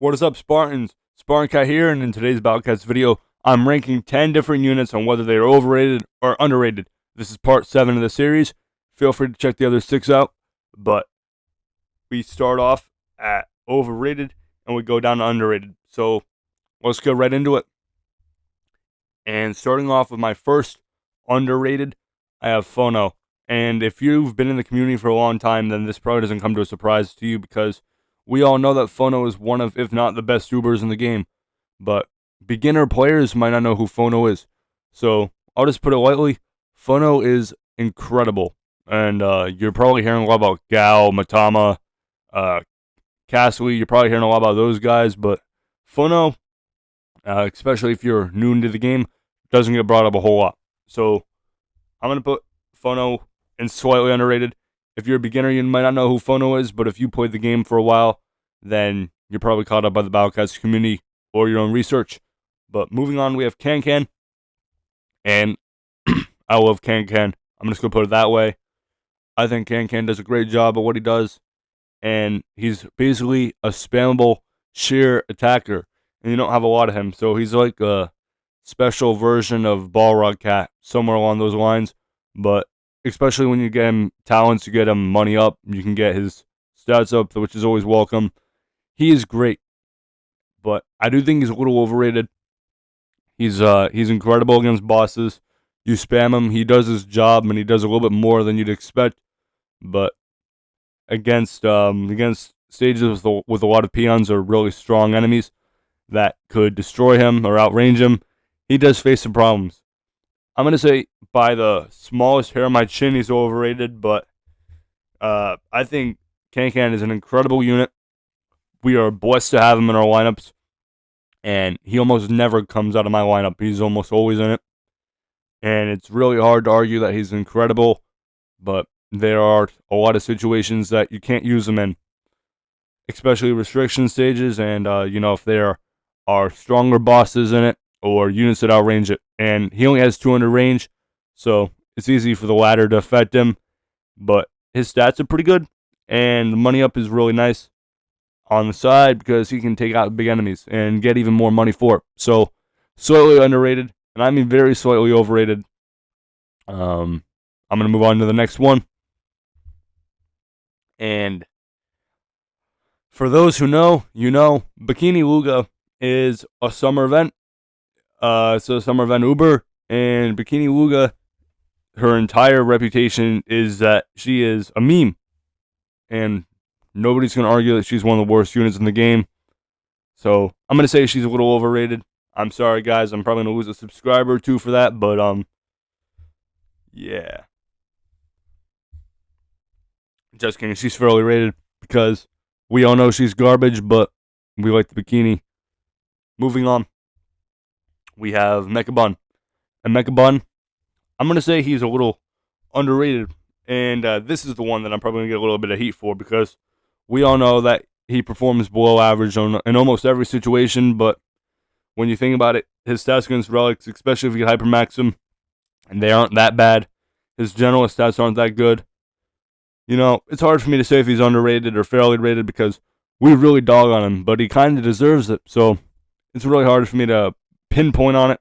What is up, Spartans? Spartan Cat here, and in today's Battlecast video, I'm ranking 10 different units on whether they are overrated or underrated. This is part 7 of the series. Feel free to check the other 6 out, but we start off at overrated and we go down to underrated. So let's go right into it. And starting off with my first underrated, I have Phono. And if you've been in the community for a long time, then this probably doesn't come to a surprise to you because we all know that Phono is one of, if not the best Ubers in the game. But beginner players might not know who Phono is. So I'll just put it lightly. Phono is incredible. And you're probably hearing a lot about Gao, Matama, Castley. You're probably hearing a lot about those guys. But Phono, especially if you're new into the game, doesn't get brought up a whole lot. So I'm going to put Phono in slightly underrated. If you're a beginner, you might not know who Phono is, but if you played the game for a while, then you're probably caught up by the Battlecast community or your own research. But moving on, we have Can, and I love Can. I'm just going to put it that way. I think Can does a great job at what he does, and he's basically a spammable sheer attacker, and you don't have a lot of him, so he's like a special version of Balrog Cat, somewhere along those lines, but especially when you get him talents, you get him money up, you can get his stats up, which is always welcome. He is great, but I do think he's a little overrated. He's incredible against bosses. You spam him, he does his job, and he does a little bit more than you'd expect. But against stages with a lot of peons or really strong enemies that could destroy him or outrange him, he does face some problems. I'm going to say by the smallest hair of my chin, he's overrated, but I think Can is an incredible unit. We are blessed to have him in our lineups, and he almost never comes out of my lineup. He's almost always in it, and it's really hard to argue that he's incredible, but there are a lot of situations that you can't use him in, especially restriction stages, and if there are stronger bosses in it, or units that outrange it. And he only has 200 range, so it's easy for the ladder to affect him. But his stats are pretty good, and the money up is really nice on the side because he can take out big enemies and get even more money for it. So slightly underrated, and I mean very slightly overrated. I'm going to move on to the next one. And for those who know, you know, Bikini Luga is a summer event. It's a summer event Uber, and Bikini Luga, her entire reputation is that she is a meme, and nobody's going to argue that she's one of the worst units in the game. So I'm going to say she's a little overrated. I'm sorry, guys. I'm probably going to lose a subscriber or two for that, but yeah. Just kidding. She's fairly rated because we all know she's garbage, but we like the bikini. Moving on. We have Mechabun. And Mechabun, I'm going to say he's a little underrated. And this is the one that I'm probably going to get a little bit of heat for because we all know that he performs below average in almost every situation. But when you think about it, his stats against relics, especially if you hypermax him, and they aren't that bad. His general stats aren't that good. You know, it's hard for me to say if he's underrated or fairly rated because we really dog on him, but he kind of deserves it. So it's really hard for me to pinpoint on it.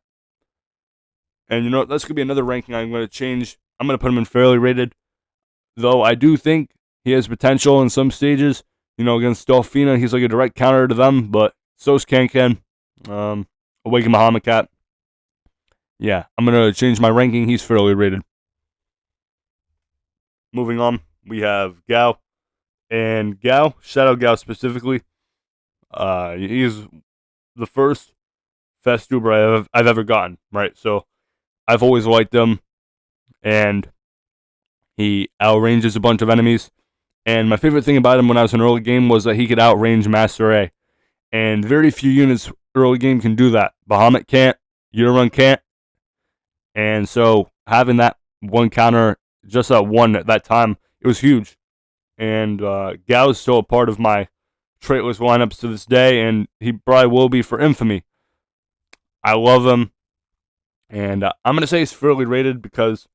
And you know, that's going to be another ranking I'm going to change. I'm going to put him in fairly rated. Though I do think he has potential in some stages. You know, against Dolphina, he's like a direct counter to them, but so's Can. Awaken Muhammad Cat. Yeah, I'm going to change my ranking. He's fairly rated. Moving on, we have Gao. And Gao, Shadow Gao specifically, he's the first Festuber I've ever gotten, right? So I've always liked him, and he outranges a bunch of enemies. And my favorite thing about him when I was in early game was that he could outrange Master A. And very few units early game can do that. Bahamut can't, Urarun can't. And so having that one counter, just that one at that time, it was huge. And Gao is still a part of my traitless lineups to this day, and he probably will be for Infamy. I love him, and I'm going to say he's fairly rated because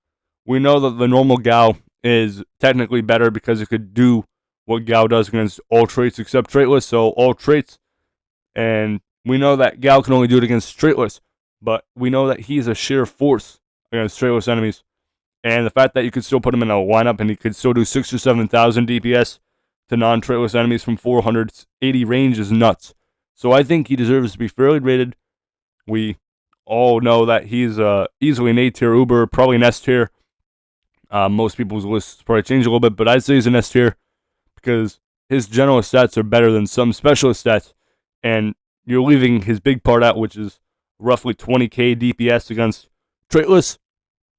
we know that the normal Gao is technically better because it could do what Gao does against all traits except traitless, so all traits And we know that Gal can only do it against straightless, but we know that he's a sheer force against straightless enemies. And the fact that you could still put him in a lineup and he could still do 6 or 7,000 DPS to non-traitless enemies from 480 range is nuts. So I think he deserves to be fairly rated. We all know that he's easily an A tier Uber, probably an S tier. Most people's lists probably change a little bit, but I'd say he's an S tier because his general stats are better than some specialist stats, and you're leaving his big part out, which is roughly 20k DPS against traitless,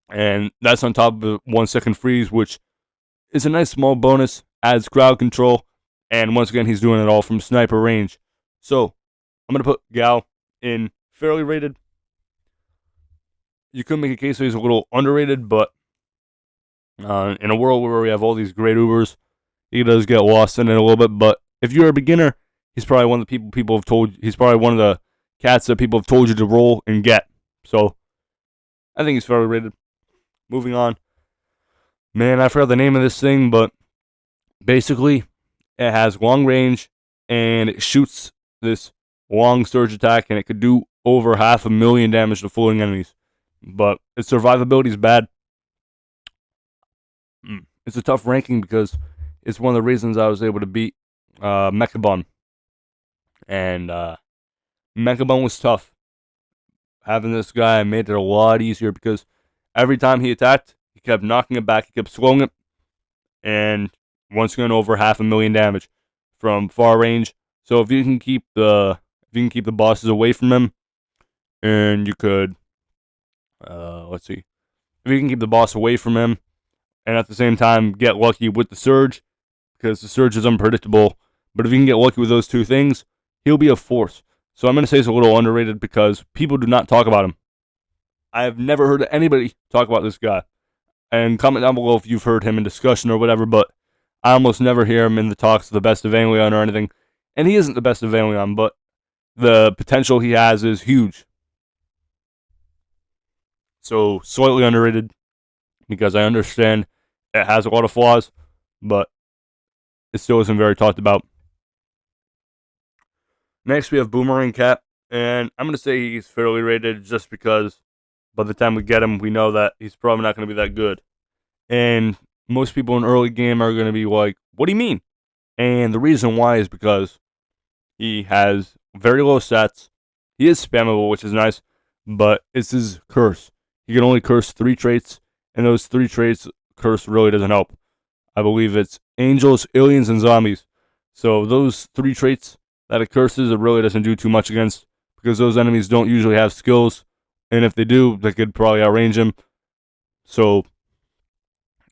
and that's on top of the 1 second freeze, which is a nice small bonus, adds crowd control, and once again, he's doing it all from sniper range. So, I'm going to put Gal in fairly rated. You could make a case that he's a little underrated, but in a world where we have all these great Ubers, he does get lost in it a little bit. But if you're a beginner, he's probably one of the people have told. He's probably one of the cats that people have told you to roll and get. So I think he's fairly rated. Moving on, man, I forgot the name of this thing, but basically, it has long range and it shoots this long surge attack, and it could do over 500,000 damage to floating enemies. But its survivability is bad. It's a tough ranking because it's one of the reasons I was able to beat Mechabon. And Mechabon was tough. Having this guy made it a lot easier because every time he attacked, he kept knocking it back, he kept slowing it, and once again over 500,000 damage from far range. So if you can keep the bosses away from him, and you could let's see, if you can keep the boss away from him, and at the same time get lucky with the surge, because the surge is unpredictable. But if you can get lucky with those two things, he'll be a force. So I'm going to say he's a little underrated because people do not talk about him. I have never heard anybody talk about this guy. And comment down below if you've heard him in discussion or whatever, but I almost never hear him in the talks of the best of Anglion or anything. And he isn't the best of Anglion, but the potential he has is huge. So slightly underrated because I understand it has a lot of flaws, but it still isn't very talked about. Next, we have Boomerang Cat, and I'm going to say he's fairly rated just because by the time we get him, we know that he's probably not going to be that good. And most people in early game are going to be like, what do you mean? And the reason why is because he has very low stats. He is spammable, which is nice, but it's his curse. He can only curse 3 traits, and those 3 traits, curse really doesn't help. I believe it's angels, aliens, and zombies. So those 3 traits that it curses, it really doesn't do too much against, because those enemies don't usually have skills, and if they do, they could probably outrange him. So,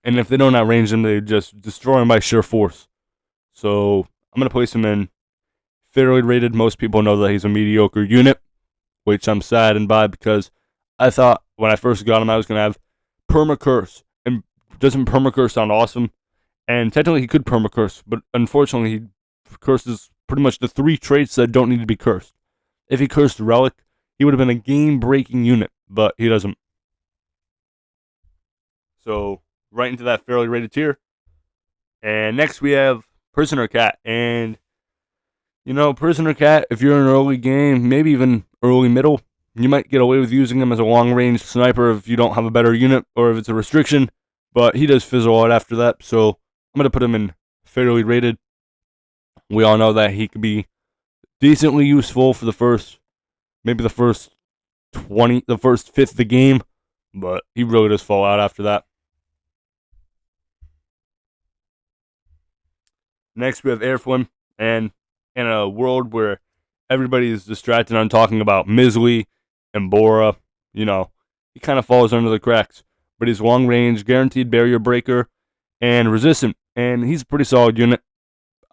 and if they don't outrange him, they just destroy him by sheer force. So I'm going to place him in fairly rated. Most people know that he's a mediocre unit, which I'm saddened by because I thought when I first got him I was going to have perma-curse. And doesn't perma-curse sound awesome? And technically he could perma-curse, but unfortunately he curses pretty much the 3 traits that don't need to be cursed. If he cursed Relic, he would have been a game-breaking unit, but he doesn't. So, right into that fairly rated tier. And next we have Prisoner Cat. And, you know, Prisoner Cat, if you're in an early game, maybe even early middle, you might get away with using him as a long-range sniper if you don't have a better unit or if it's a restriction. But he does fizzle out after that, so I'm going to put him in fairly rated. We all know that he could be decently useful for the first 20, the first fifth of the game, but he really does fall out after that. Next, we have Airflim, and in a world where everybody is distracted on talking about Mizzly and Bora, you know, he kind of falls under the cracks. But he's long range, guaranteed barrier breaker, and resistant, and he's a pretty solid unit.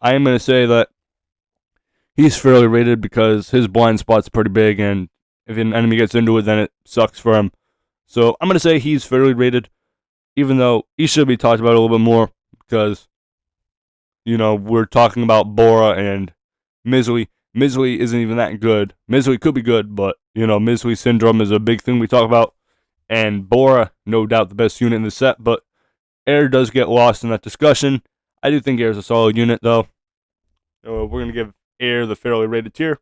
I am going to say that he's fairly rated because his blind spot's pretty big, and if an enemy gets into it, then it sucks for him. So I'm going to say he's fairly rated, even though he should be talked about a little bit more because, you know, we're talking about Bora and Mizzly. Mizzly isn't even that good. Mizzly could be good, but, you know, Mizzly syndrome is a big thing we talk about. And Bora, no doubt the best unit in the set, but Air does get lost in that discussion. I do think Air's a solid unit, though. We're going to give Air the fairly rated tier.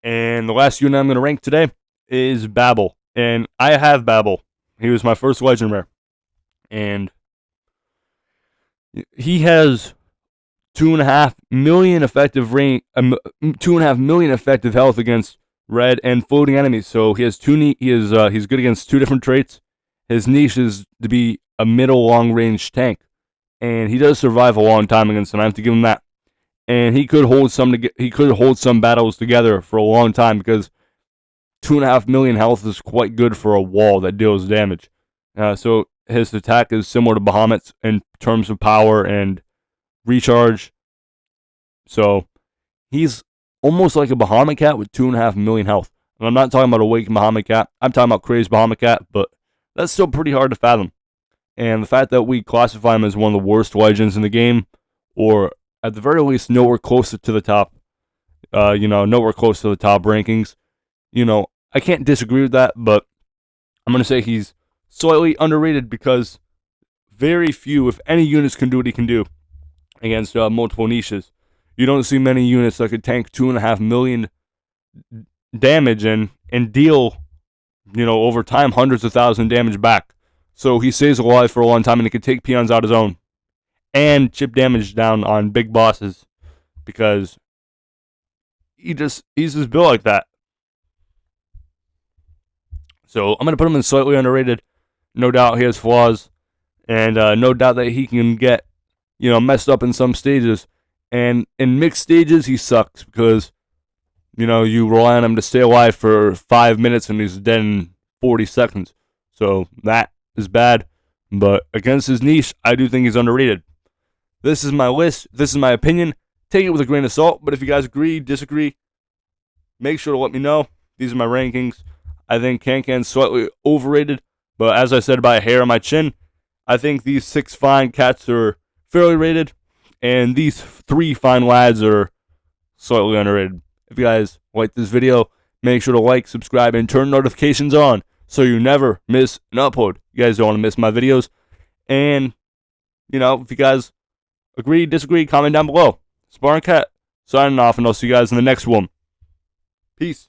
And the last unit I'm going to rank today is Babel. And I have Babel. He was my first legend rare. And he has 2.5 million effective range, 2.5 million effective health against red and floating enemies. So he has he's good against two different traits. His niche is to be a middle long range tank, and he does survive a long time against them. I have to give him that. And he could hold some battles together for a long time because 2.5 million health is quite good for a wall that deals damage. So his attack is similar to Bahamut's in terms of power and recharge. So he's almost like a Bahamut cat with 2.5 million health. And I'm not talking about Awakened Bahamut cat. I'm talking about Crazed Bahamut cat, but that's still pretty hard to fathom. And the fact that we classify him as one of the worst legends in the game, or at the very least nowhere close to the top, nowhere close to the top rankings, I can't disagree with that, but I'm going to say he's slightly underrated because very few, if any, units can do what he can do against multiple niches. You don't see many units that could tank 2.5 million damage and deal, over time hundreds of thousand damage back. So he stays alive for a long time and he can take peons out his own and chip damage down on big bosses because he's just built like that. So I'm going to put him in slightly underrated. No doubt he has flaws, and no doubt that he can get, messed up in some stages. And in mixed stages, he sucks because, you rely on him to stay alive for 5 minutes and he's dead in 40 seconds. So that is bad. But against his niche, I do think he's underrated. This is my list. This is my opinion. Take it with a grain of salt. But if you guys agree, disagree, make sure to let me know. These are my rankings. I think Cancan's slightly overrated. But as I said, by a hair on my chin, I think these 6 fine cats are fairly rated. And these 3 fine lads are slightly underrated. If you guys like this video, make sure to like, subscribe, and turn notifications on so you never miss an upload. You guys don't want to miss my videos. And, if you guys agree, disagree, comment down below. Sparring Cat, signing off, and I'll see you guys in the next one. Peace.